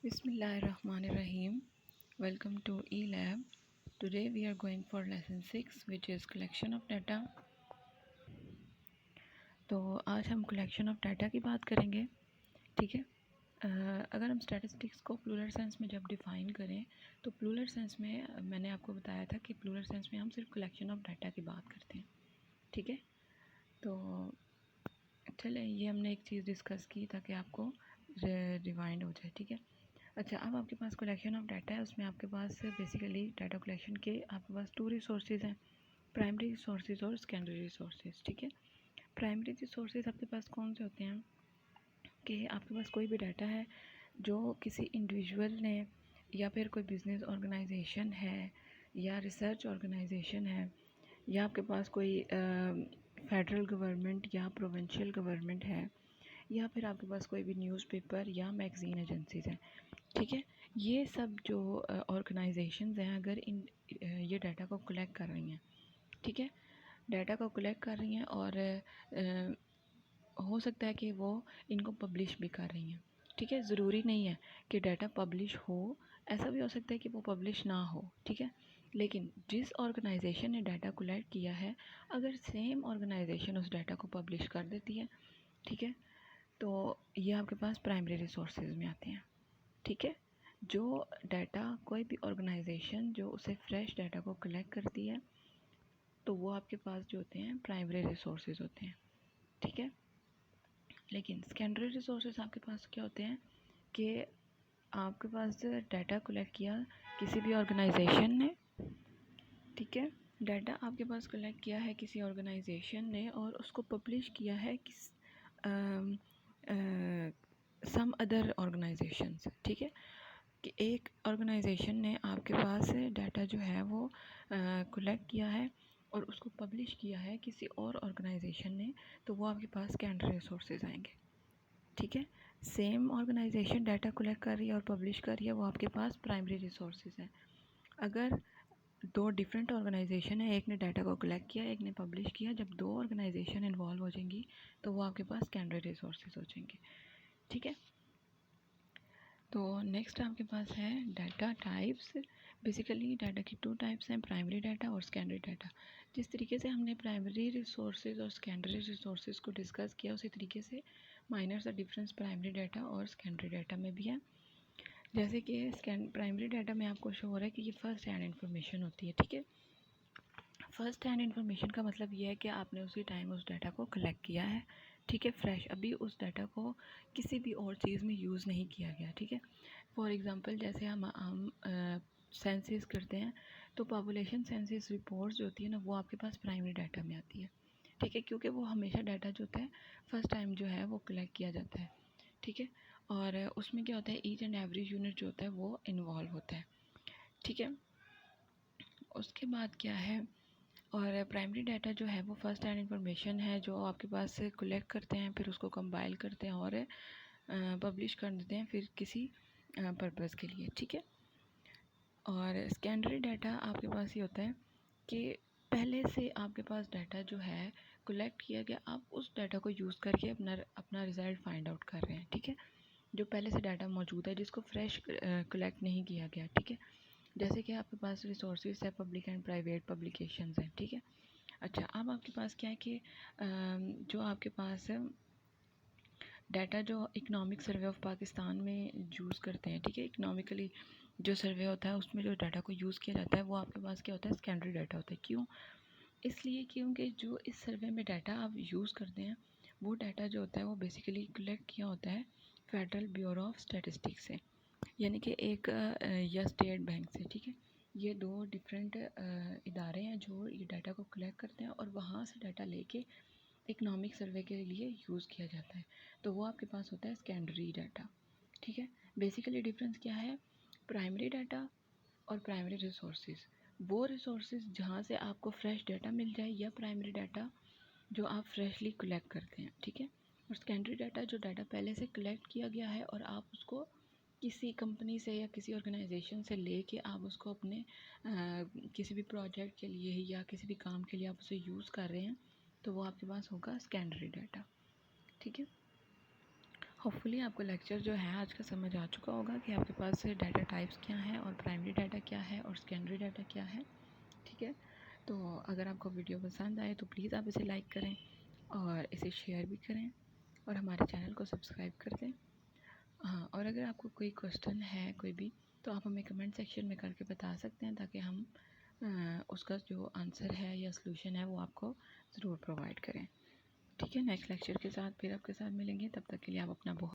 Bismillahirrahmanirrahim. Welcome to eLab. Today we are going for lesson 6 which is collection of data. तो आज हम collection of data की बात करेंगे, ठीक है। अगर हम स्टैटिस्टिक्स को प्लूरल सेंस में जब डिफ़ाइन करें तो प्लूरल सेंस में मैंने आपको बताया था कि प्लूरल सेंस में हम सिर्फ कलेक्शन ऑफ डाटा की बात करते हैं, ठीक है। तो चलें, ये हमने एक चीज़ डिस्कस की ताकि आपको रिवाइंड हो जाए, ठीक है। अच्छा, अब आपके पास कलेक्शन ऑफ डाटा है, उसमें आपके पास बेसिकली डाटा कलेक्शन के आपके पास टू रिसोर्सेज हैं, प्राइमरी रिसोर्सेज और सेकेंडरी रिसोर्सेज, ठीक है। प्राइमरी रिसोर्सेज आपके पास कौन से होते हैं कि आपके पास कोई भी डाटा है जो किसी इंडिविजुअल ने या फिर कोई बिजनेस ऑर्गेनाइजेशन है या रिसर्च ऑर्गेनाइजेशन है या आपके पास कोई फेडरल गवर्नमेंट या प्रोविंशियल गवर्नमेंट है या फिर आपके पास कोई भी न्यूज़पेपर या मैगज़ीन एजेंसीज़ हैं, ठीक है। ये सब जो ऑर्गेनाइजेशंस हैं अगर इन ये डाटा को कलेक्ट कर रही हैं, ठीक है, डाटा को कलेक्ट कर रही हैं और हो सकता है कि वो इनको पब्लिश भी कर रही हैं, ठीक है। ज़रूरी नहीं है कि डाटा पब्लिश हो, ऐसा भी हो सकता है कि वो पब्लिश ना हो, ठीक है। लेकिन जिस ऑर्गेनाइजेशन ने डाटा कलेक्ट किया है अगर सेम ऑर्गेनाइजेशन उस डाटा को पब्लिश कर देती है, ठीक है, तो ये आपके पास प्राइमरी रिसोर्सेज में आते हैं, ठीक है। जो डाटा कोई भी ऑर्गेनाइजेशन जो उसे फ्रेश डाटा को कलेक्ट करती है तो वो आपके पास जो होते हैं प्राइमरी रिसोर्सेज होते हैं, ठीक है। लेकिन सेकेंडरी रिसोर्सेज आपके पास क्या होते हैं कि आपके पास डाटा कलेक्ट किया किसी भी ऑर्गेनाइजेशन ने, ठीक है, डाटा आपके पास कलेक्ट किया है किसी ऑर्गेनाइजेशन ने और उसको पब्लिश किया है किस सम अदर ऑर्गेनाइजेशंस, ठीक है, कि एक ऑर्गेनाइजेशन ने आपके पास डाटा जो है वो कलेक्ट किया है और उसको पब्लिश किया है किसी और ऑर्गेनाइजेशन ने, तो वो आपके पास सेकेंडरी रिसोर्सेज आएंगे, ठीक है। सेम ऑर्गेनाइजेशन डाटा कलेक्ट कर रही है और पब्लिश कर रही है, वो आपके पास प्राइमरी रिसोर्सेज हैं। अगर दो डिफरेंट ऑर्गेनाइजेशन है, एक ने डाटा को कलेक्ट किया एक ने पब्लिश किया, जब दो ऑर्गेनाइजेशन इन्वॉल्व हो जाएंगी तो वो आपके पास सेकेंडरी रिसोर्सेज हो जाएंगे, ठीक है। तो नेक्स्ट आपके पास है डाटा टाइप्स। बेसिकली डाटा की टू टाइप्स हैं, प्राइमरी डाटा और सेकेंडरी डाटा। जिस तरीके से हमने प्राइमरी रिसोर्सेज और सेकेंडरी रिसोर्सेज को डिस्कस किया उसी तरीके से माइनर सा डिफरेंस प्राइमरी डाटा और सेकेंडरी डाटा में भी है। जैसे कि प्राइमरी डाटा में आपको शो हो रहा है कि ये फर्स्ट हैंड इन्फॉर्मेशन होती है, ठीक है। फर्स्ट हैंड इन्फॉर्मेशन का मतलब ये है कि आपने उसी टाइम उस डाटा को कलेक्ट किया है, ठीक है, फ्रेश, अभी उस डाटा को किसी भी और चीज़ में यूज़ नहीं किया गया, ठीक है। फॉर एग्ज़ाम्पल जैसे हम सेंसिस करते हैं तो पॉपुलेशन सेंसिस रिपोर्ट्स जो होती है ना वो आपके पास प्राइमरी डाटा में आती है, ठीक है, क्योंकि वो हमेशा डाटा जो होता है फर्स्ट टाइम जो है वो कलेक्ट किया जाता है, ठीक है। और उसमें क्या होता है ईच एंड एवरी यूनिट जो होता है वो इन्वॉल्व होता है, ठीक है। उसके बाद क्या है, और प्राइमरी डाटा जो है वो फर्स्ट हैंड इंफॉर्मेशन है जो आपके पास से कलेक्ट करते हैं, फिर उसको कंपाइल करते हैं और पब्लिश कर देते हैं फिर किसी पर्पज़ के लिए, ठीक है। और सेकेंडरी डाटा आपके पास ये होता है कि पहले से आपके पास डाटा जो है कलेक्ट किया गया, आप उस डाटा को यूज़ करके अपना अपना रिज़ल्ट फाइंड आउट कर रहे हैं, ठीक है। जो पहले से डाटा मौजूद है जिसको फ्रेश कलेक्ट नहीं किया गया, ठीक है। जैसे कि आपके पास रिसोर्सेज है, पब्लिक एंड प्राइवेट पब्लिकेशंस हैं, ठीक है। अच्छा, अब आपके पास क्या है कि जो आपके पास डाटा जो इकोनॉमिक सर्वे ऑफ पाकिस्तान में यूज़ करते हैं, ठीक है, इकोनॉमिकली जो सर्वे होता है उसमें जो डाटा को यूज़ किया जाता है वो आपके पास क्या होता है सेकेंडरी डाटा होता है। क्यों? इसलिए क्योंकि जो इस सर्वे में डाटा आप यूज़ करते हैं वो डाटा जो होता है वो बेसिकली कलेक्ट किया होता है फेडरल ब्यूरो ऑफ स्टैटिस्टिक्स से, यानी कि एक या स्टेट बैंक से, ठीक है। ये दो डिफरेंट इदारे हैं जो ये डाटा को कलेक्ट करते हैं और वहाँ से डाटा लेके इकोनॉमिक सर्वे के लिए यूज़ किया जाता है, तो वो आपके पास होता है सेकेंडरी डाटा, ठीक है। बेसिकली डिफरेंस क्या है, प्राइमरी डाटा और प्राइमरी रिसोर्सेज, वो रिसोर्सेज जहाँ से आपको फ्रेश डाटा मिल जाए या प्राइमरी डाटा जो आप फ्रेशली कलेक्ट करते हैं, ठीक है। और सेकेंडरी डाटा जो डाटा पहले से कलेक्ट किया गया है और आप उसको किसी कंपनी से या किसी ऑर्गेनाइजेशन से लेके आप उसको अपने किसी भी प्रोजेक्ट के लिए या किसी भी काम के लिए आप उसे यूज़ कर रहे हैं, तो वो आपके पास होगा सेकेंडरी डाटा, ठीक है। होपफुली आपको लेक्चर जो है आज का समझ आ चुका होगा कि आपके पास डाटा टाइप्स क्या हैं और प्राइमरी डाटा क्या है और सेकेंडरी डाटा क्या है। ठीक है, तो अगर आपको वीडियो पसंद आए तो प्लीज़ आप इसे लाइक करें और इसे शेयर भी करें और हमारे चैनल को सब्सक्राइब कर दें। हाँ, और अगर आपको कोई क्वेश्चन है कोई भी, तो आप हमें कमेंट सेक्शन में करके बता सकते हैं, ताकि हम उसका जो आंसर है या सलूशन है वो आपको ज़रूर प्रोवाइड करें। ठीक है, नेक्स्ट लेक्चर के साथ फिर आपके साथ मिलेंगे। तब तक के लिए आप अपना बहुत